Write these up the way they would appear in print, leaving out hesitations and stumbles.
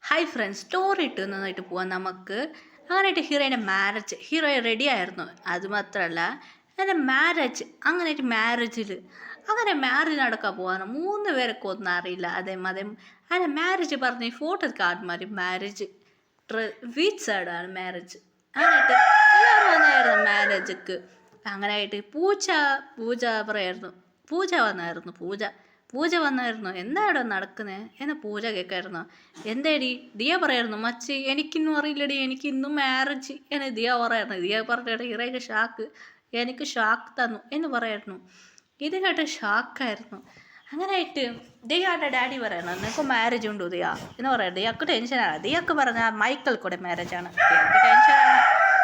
Hi friends, story ഇട്ട് നന്നായിട്ട് പോവാം നമുക്ക്. അങ്ങനെയായിട്ട് ഹീറോയിൻ്റെ മാരേജ്, ഹീറോ റെഡി ആയിരുന്നു. അതുമാത്രമല്ല എൻ്റെ മാരേജ്, അങ്ങനെയായിട്ട് മാരേജ് നടക്കാൻ പോവാണ്. 3 പേരൊക്കെ ഒന്നും അറിയില്ല. അതേ അങ്ങനെ മാരേജ് പറഞ്ഞ് ഫോട്ടോ കാർഡ് മാരേജ് ബീച്ച് സൈഡാണ് മാരേജ്. അങ്ങനെയായിട്ട് എല്ലാവരും വന്നായിരുന്നു മാരേജക്ക്. അങ്ങനെയായിട്ട് പൂജ പറയായിരുന്നു. പൂജ വന്നായിരുന്നു. എന്താ ഇവിടെ നടക്കുന്നത് എന്നെ പൂജ കേൾക്കായിരുന്നു. എന്തേടി ദിയ പറയായിരുന്നു. മച്ചി എനിക്കിന്നും അറിയില്ലടി, എനിക്കിന്നും മാരേജ് എന്നെ ദിയ പറയായിരുന്നു. ദിയ പറഞ്ഞിട്ട് ഇറയൊക്കെ എനിക്ക് ഷാക്ക് തന്നു എന്ന് പറയായിരുന്നു. ഇത് കേട്ട് ഷാക്കായിരുന്നു. അങ്ങനെയായിട്ട് ദിയാൻ്റെ ഡാഡി പറയുന്നു, നിനക്ക് മാരേജ് ഉണ്ടോ ദിയ എന്ന് പറയാം. ദിയക്ക് ടെൻഷനാണ്. ദിയക്ക് പറഞ്ഞാൽ മൈക്കിൾ കൂടെ മാരേജാണ്. ദിയക്ക് ടെൻഷനാണ്.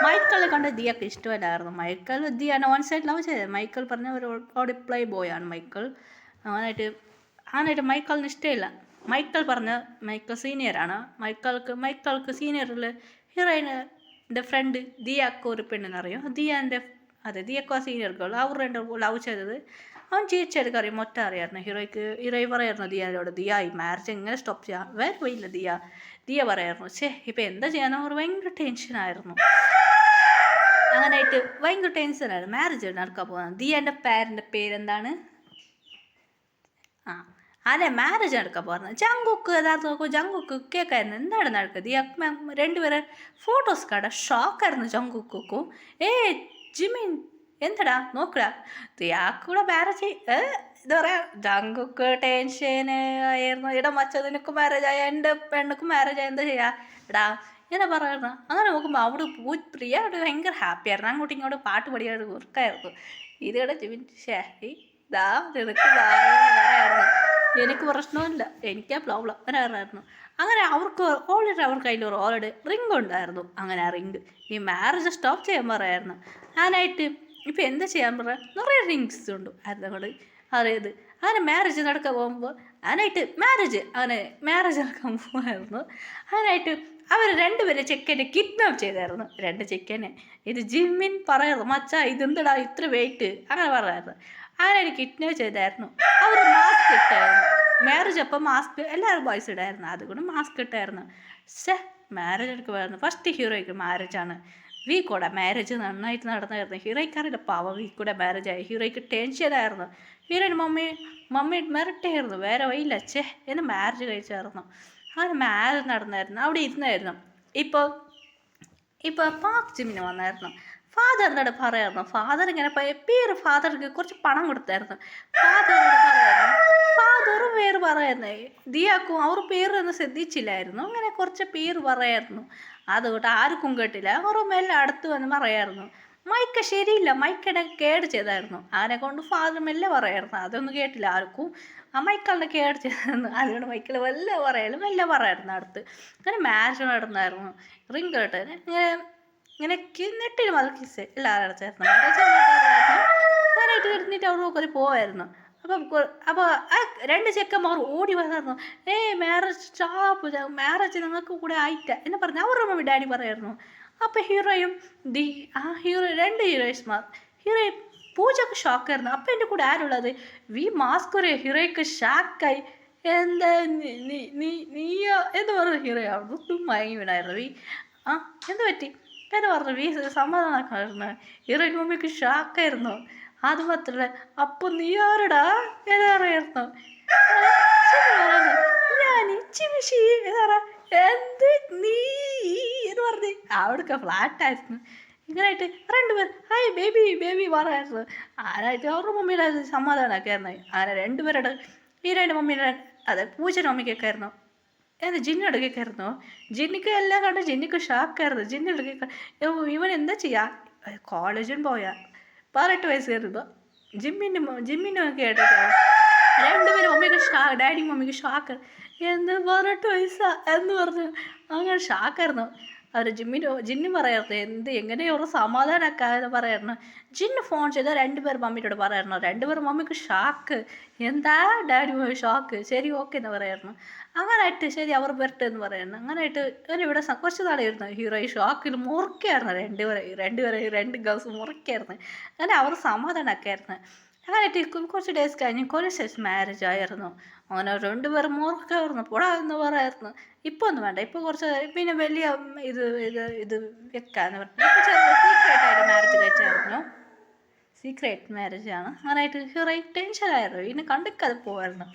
മൈക്കിളിനെ കണ്ട് ദിയക്ക് ഇഷ്ടമല്ലായിരുന്നു. മൈക്കിൾ ദിയ നോൺ സൈഡ് ലവ് ചെയ്തത്. മൈക്കിൾ പറഞ്ഞ ഒരു പ്ലേ ബോയാണ് മൈക്കിൾ. അങ്ങനായിട്ട് മൈക്കിളിന് ഇഷ്ടമില്ല. മൈക്കിൾ സീനിയറാണ്. മൈക്കിൾക്ക് സീനിയറിൽ ഹീറോയിൻ്റെ ഫ്രണ്ട് ദിയാക്ക് ഒരു പെണ്ണിനറിയും. ദിയക്കോ സീനിയർ ഗേൾ. അവർ രണ്ട് ലവ് ചെയ്തത് അവൻ ചേച്ചിയെടുക്ക് അറിയും. അറിയായിരുന്നു ഹീറോ പറയായിരുന്നു ദിയാനോട്, ദിയ ഈ മാരേജ് എങ്ങനെ സ്റ്റോപ്പ് ചെയ്യാം, വേറെ പോയില്ല ദിയ പറയായിരുന്നു. ഇപ്പം എന്താ ചെയ്യാനോ അവർ ഭയങ്കര ടെൻഷനായിരുന്നു. അങ്ങനെയായിട്ട് ഭയങ്കര ടെൻഷനായിരുന്നു. മാരേജ് നടക്കാൻ പോകുന്നത്. ദിയൻ്റെ പേരെന്താണ്? അതെ, മാരേജ് നടക്കാൻ പോകുന്നത്. ജങ്കുക്ക് കേൾക്കായിരുന്നു. എന്താണ് നടക്കുന്നത്? ഈ രണ്ടുപേരെ ഫോട്ടോസ് കാണാൻ ഷോക്കായിരുന്നു ജങ്കുക്കും. ജിമിൻ എന്തടാ നോക്കടാ ദിയാക്കൂടെ മാരേജ്. എന്താ പറയാ, ജങ്കുക്ക് ടെൻഷൻ ആയിരുന്നു. മച്ച നിനക്ക് മാരേജ് ആയ, എൻ്റെ പെണ്ണുക്കും മാരേജ് ആയ, എന്താ ചെയ്യാ എടാ ഇങ്ങനെ പറയുന്നു. അങ്ങനെ നോക്കുമ്പോൾ അവിടെ പ്രിയ അവിടെ ഭയങ്കര ഹാപ്പിയായിരുന്നു. അങ്ങോട്ടും ഇങ്ങോട്ടും പാട്ട് പാടിയായിട്ട് ഉറക്കായിരുന്നു. ഇതിവിടെ ജിമിൻ നിനക്ക് പറയായിരുന്നു. എനിക്ക് പ്രശ്നമില്ല, എനിക്കാ പ്രോബ്ലം പറയാറായിരുന്നു. അങ്ങനെ അവർ കയ്യിൽ ഓൾറെഡി റിംഗ് ഉണ്ടായിരുന്നു. അങ്ങനെ ആ റിംഗ് ഈ മാരേജ് സ്റ്റോപ്പ് ചെയ്യാൻ പറയായിരുന്നു. അതിനായിട്ട് ഇപ്പം എന്താ ചെയ്യാൻ പറയാം, നിറയെ റിങ്സ് ഉണ്ട് അതുകൊണ്ട് അറിയത്. അങ്ങനെ മാരേജ് നടക്കാൻ പോകുമ്പോൾ മാരേജ് നടക്കാൻ പോകുമായിരുന്നു. അതിനായിട്ട് അവർ രണ്ടുപേരെ ചെക്കനെ കിഡ്നാപ്പ് ചെയ്തായിരുന്നു. 2 ചെക്കനെ. ഇത് ജിമ്മിൻ പറയായിരുന്നു, മച്ചാ ഇതെന്തടാ ഇത്ര വെയിറ്റ് അങ്ങനെ പറയായിരുന്നു. അങ്ങനെ കിഡ്നാപ്പ് ചെയ്തായിരുന്നു. അവർ മാസ്ക് ഇട്ടായിരുന്നു. മാരേജ് അപ്പം മാസ്ക് എല്ലാവരും ബോയ്സ് ഇടായിരുന്നു. അതുകൊണ്ട് മാസ്ക് ഇട്ടായിരുന്നു. മാരേജ് എടുക്കുമായിരുന്നു. ഫസ്റ്റ് ഹീറോയ്ക്ക് മാരേജാണ്. കൂടെ മാരേജ് നന്നായിട്ട് നടന്നായിരുന്നു. ഹീറോയ്ക്കറിയില്ല പാവ കൂടെ മാരേജ് ആയി. ഹീറോയ്ക്ക് ടെൻഷനായിരുന്നു. ഹീറോയിന് മമ്മി മെറിട്ടായിരുന്നു. വേറെ വഴിയില്ല എന്ന് മാരേജ് കഴിച്ചായിരുന്നു. അങ്ങനെ മാരേജ് നടന്നായിരുന്നു. അവിടെ ഇരുന്നായിരുന്നു. ഇപ്പോൾ പാക് ജിമ്മിന് വന്നായിരുന്നു. ഫാദർ എന്നോട് പറയായിരുന്നു. ഫാദർ ഇങ്ങനെ ഫാദർക്ക് കുറച്ച് പണം കൊടുത്തായിരുന്നു. ഫാദർ പേര് പറയുന്നേ ദിയാക്കും അവർ പേരൊന്നും ശ്രദ്ധിച്ചില്ലായിരുന്നു. അങ്ങനെ കുറച്ച് പേര് പറയായിരുന്നു. അതുകൊണ്ട് ആർക്കും കേട്ടില്ല. അവർ മെല്ലെ അടുത്ത് വന്ന് പറയായിരുന്നു. മൈക്ക് ശരിയില്ല, മൈക്കിടെ കേട് ചെയ്തായിരുന്നു. അതിനെ കൊണ്ട് ഫാദർ മെല്ലെ പറയായിരുന്നു. അതൊന്നും കേട്ടില്ല ആർക്കും. ആ മൈക്കിളിനെ കേട് ചെയ്തായിരുന്നു. അതുകൊണ്ട് മൈക്കിൾ മെല്ലെ പറയായിരുന്നു അടുത്ത്. അങ്ങനെ മാരേജ് നടന്നായിരുന്നു. റിംഗ് കേട്ട് ഇങ്ങനെ നെട്ടിന് മതി കിസ് എല്ലാവരും അടച്ചായിരുന്നു. ഞാനായിട്ട് ഇരുന്നിട്ട് അവർ നോക്കി പോവായിരുന്നു. അപ്പോൾ ആ 2 ചെക്കന്മാർ ഓടി വന്നായിരുന്നു. മാരേജ് നിങ്ങൾക്ക് കൂടെ ആയിട്ട എന്ന് പറഞ്ഞ് അവരുടെ മമ്മി ഡാഡി പറയായിരുന്നു. അപ്പോൾ ഹീറോയും 2 ഹീറോയിൻ പൂജക്ക് ഷോക്കായിരുന്നു. അപ്പം എൻ്റെ കൂടെ ആരുള്ളത്? മാസ്ക് ഒരു ഹീറോയ്ക്ക് ഷാക്കായി. എന്താ നീയോ എന്ന് പറഞ്ഞ ഹീറോ അവിടെ മയങ്ങി വീണായിരുന്നു. എന്ത് പറ്റി എന്ന് പറഞ്ഞു. സമാധാനമാക്കായിരുന്നു. ഹീറോയിൻ മമ്മിക്ക് ഷാക്കായിരുന്നു. അത് മാത്രമല്ല, അപ്പോൾ നീ ആരടാ എന്ന് പറയായിരുന്നു. ഞാൻ എന്ത് നീ എന്ന് പറഞ്ഞ് അവിടൊക്കെ ഫ്ലാറ്റായിരുന്നു. ഇങ്ങനായിട്ട് 2 പേർ ഹായ് ബേബി പറയായിരുന്നു. ആരായിട്ട് അവരുടെ മമ്മിയുടെ സമാധാനമൊക്കെയായിരുന്നു. അങ്ങനെ 2 പേരുടെ ഹീറോയിൻ്റെ മമ്മീൻ്റെ പൂജയുടെ മമ്മിക്കൊക്കെ ആയിരുന്നു. ജിന്നോട് കേൾക്കായിരുന്നു. ജിന്നിക്ക് എല്ലാം കണ്ട് ജിന്നിക്ക് ഷാക്കായിരുന്നു. ജിന്നോട് കേൾക്കാൻ ഇവൻ എന്താ ചെയ്യാ, കോളേജിൽ പോയാ 18 വയസ്സ് കയറുമ്പോൾ ജിമ്മിനും കേട്ടിട്ടോ 2 പേരും മമ്മിക്ക് ഡാഡി മമ്മിക്ക് ഷാക്ക്. എന്ത് 18 വയസ്സാ എന്ന് പറഞ്ഞു. അങ്ങനെ ഷാക്കായിരുന്നു. അവർ ജിന്നു പറയായിരുന്നു. എങ്ങനെയോ ഒരു സമാധാനമൊക്കെ പറയായിരുന്നു. ജിന്നു ഫോൺ ചെയ്ത് 2 പേർ മമ്മിയോട് പറയായിരുന്നു. 2 പേർ മമ്മിക്ക് ഷാക്ക്. എന്താ ഡാഡി മമ്മി ഷോക്ക്, ശരി ഓക്കെ എന്ന് പറയായിരുന്നു. അങ്ങനായിട്ട് ശരി അവർ വരട്ടെ എന്ന് പറയുന്നു. അങ്ങനായിട്ട് ഇവിടെ കുറച്ച് നാളായിരുന്നു ഹീറോ ഈ ഷോക്കിൽ മുറിക്കായിരുന്നു. 2 ഗേൾസ് മുറിക്കായിരുന്നു. അങ്ങനെ അവർ സമാധാനമൊക്കെ ആയിരുന്നു. അങ്ങനെയായിട്ട് കുറച്ച് ഡേയ്സ് കഴിഞ്ഞ് കുറച്ച് മാരേജ് ആയിരുന്നു. അങ്ങനെ രണ്ടുപേരും മുറുക്കായിരുന്നു, പോടാ എന്ന് പറയായിരുന്നു. ഇപ്പോൾ ഒന്നും വേണ്ട, ഇപ്പോൾ കുറച്ച് പിന്നെ വലിയ ഇത് ഇത് ഇത് വെക്കാന്ന് പറഞ്ഞു. ഇപ്പോൾ ചെറിയ സീക്രട്ടായിട്ട് മാരേജ് കഴിച്ചായിരുന്നു. സീക്രട്ട് മാരേജാണ്. അങ്ങനെയായിട്ട് ഹീറോയിൻ ടെൻഷനായിരുന്നു, ഇനി കണ്ടിക്കാതെ പോവായിരുന്നു.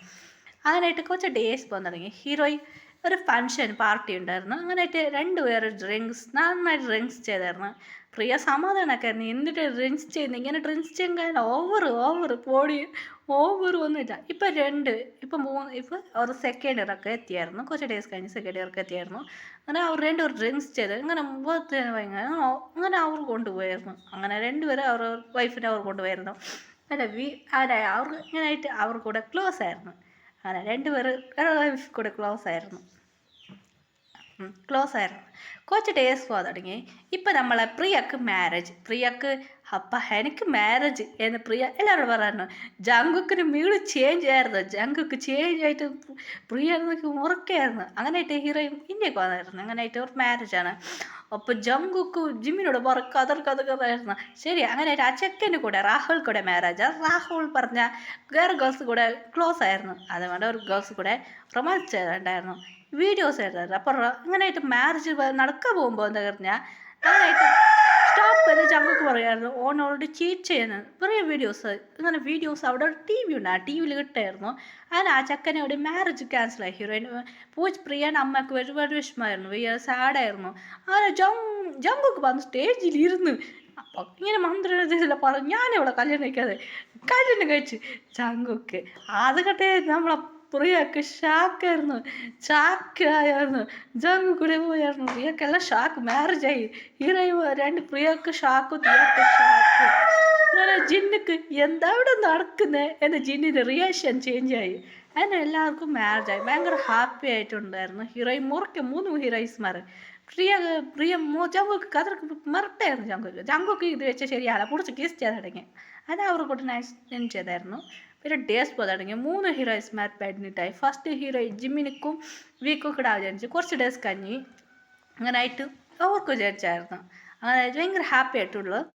അങ്ങനെയായിട്ട് കുറച്ച് ഡേയ്സ് പോകാൻ തുടങ്ങി. ഹീറോയിൻ ഒരു ഫങ്ഷൻ പാർട്ടി ഉണ്ടായിരുന്നു. അങ്ങനെയായിട്ട് രണ്ടുപേരും നന്നായിട്ട് ഡ്രിങ്ക്സ് ചെയ്തായിരുന്നു. പ്രിയ സമാധാനമൊക്കെയായിരുന്നു, എന്തിട്ട് ഡ്രിങ്ക്സ് ചെയ്യുന്നത്, ഇങ്ങനെ ഡ്രിങ്ക്സ് ചെയ്യാൻ ഓവർ പൊടി ഒന്നുമില്ല. ഇപ്പം ഒരു സെക്കൻഡ് ഇയറൊക്കെ എത്തിയായിരുന്നു. കുറച്ച് ഡേയ്സ് കഴിഞ്ഞ് സെക്കൻഡ് ഇയറൊക്കെ എത്തിയായിരുന്നു. അങ്ങനെ അവർ രണ്ടുപേരും ഡ്രിങ്ക്സ് ചെയ്ത് ഇങ്ങനെ അങ്ങനെ അവർ കൊണ്ടുപോയായിരുന്നു. അങ്ങനെ രണ്ടുപേരും അവർ വൈഫിനെ അവർ കൊണ്ടുപോയായിരുന്നു. അങ്ങനെ അവർ ഇങ്ങനെയായിട്ട് അവർ കൂടെ ക്ലോസ് ആയിരുന്നു. അങ്ങനെ രണ്ടുപേരും വൈഫ് കൂടെ ക്ലോസ് ആയിരുന്നു. കുറച്ച് ഡേയ്സ് പോകാൻ തുടങ്ങി. ഇപ്പം നമ്മളെ പ്രിയക്ക് അപ്പം എനിക്ക് മാരേജ് എന്ന് പ്രിയ എല്ലാവരോടും പറഞ്ഞു. ജങ്കുക്കിന് വീട് ചേഞ്ച് ആയിരുന്നു. ജങ്കുക്ക് ചേഞ്ച് ആയിട്ട് പ്രിയ ഉറക്കായിരുന്നു. അങ്ങനെയായിട്ട് ഹീറോയും ഇന്ത്യക്ക് വന്നായിരുന്നു. അങ്ങനെയായിട്ട് ഒരു മാരേജാണ്. അപ്പോൾ ജങ്കുക്ക് ജിമ്മിനോട് കഥറായിരുന്നു. ശരി, അങ്ങനെയായിട്ട് ആ ചെക്കൻ്റെ കൂടെ രാഹുൽ കൂടെ മാരേജ്. രാഹുൽ പറഞ്ഞ വേറെ ഗേൾസ് കൂടെ ക്ലോസ് ആയിരുന്നു. അതുകൊണ്ട് ഒരു ഗേൾസ് കൂടെ റൊമാൻസ് ചെയ്തിട്ടുണ്ടായിരുന്നു, വീഡിയോസ് ആയിരുന്നു. അപ്പോൾ ഇങ്ങനെയായിട്ട് മാരേജ് നടക്കാൻ പോകുമ്പോൾ എന്താ പറഞ്ഞാൽ അങ്ങനെയായിട്ട് സ്റ്റോപ്പ് ചെയ്ത് ജങ്കുക്ക് പറയായിരുന്നു ഓനോട് ചീറ്റ് ചെയ്യുന്നത്. കുറേ വീഡിയോസ് അവിടെ ഒരു ടി വി ഉണ്ട്, ആ ടി വിയിൽ കിട്ടായിരുന്നു. അങ്ങനെ ആ ചക്കനോട് മാരേജ് ക്യാൻസലായി. ഹീറോയിൻ പ്രിയയുടെ അമ്മയ്ക്ക് ഒരുപാട് വിഷമമായിരുന്നു, വലിയ സാഡായിരുന്നു. അങ്ങനെ ജങ്കുക്ക് വന്ന് സ്റ്റേജിലിരുന്ന് അപ്പം ഇങ്ങനെ മന്ത്രിച്ചില്ല പറഞ്ഞു, ഞാനിവിടെ കല്യാണം കഴിച്ച് ജങ്കുക്ക്. അത് കണ്ടേ നമ്മളെ പ്രിയക്ക് ഷാക്കായിരുന്നു. ജങ്ക് കൂടെ പോയായിരുന്നു. പ്രിയക്കെല്ലാം ഷാക്ക്, മാരേജായി. ഹീറോയും പ്രിയക്ക് ഷാക്കും തീയക്ക് ഷാക്ക്. അങ്ങനെ ജിന്നുക്ക് എന്താ ഇവിടെ നടക്കുന്നത് എന്ന് ജിന്നിൻ്റെ റിയാക്ഷൻ ചേഞ്ചായി. അങ്ങനെ എല്ലാവർക്കും മാരേജായി. ഭയങ്കര ഹാപ്പി ആയിട്ടുണ്ടായിരുന്നു. ഹീറോയിൻ മുറയ്ക്ക് 3 ഹീറോയിൻസ്മാർ. ജങ്കുക്ക് കഥക്ക് മിറട്ടായിരുന്നു. ജങ്കുക്ക് ഇത് വെച്ച് ശരിയാല പിടിച്ച് കിസ് ചെയ്ത് തുടങ്ങി. അത് അവർ കൂടെ നൈസ് ചെയ്തായിരുന്നു. പിന്നെ ഡേയ്സ് പോകാൻ തുടങ്ങി. 3 ഹീറോയിൻസ്മാർ പ്രഗ്നൻ്റായി. ഫസ്റ്റ് ഹീറോയിൻ ജിമ്മിനിക്കും വീക്കും കൂടെ വിചാരിച്ചു. കുറച്ച് ഡേയ്സ് കഴിഞ്ഞ് അങ്ങനെ ആയിട്ട് അവർക്ക് വിചാരിച്ചായിരുന്നു. അങ്ങനെ ഭയങ്കര ഹാപ്പി ആയിട്ടുള്ളൂ.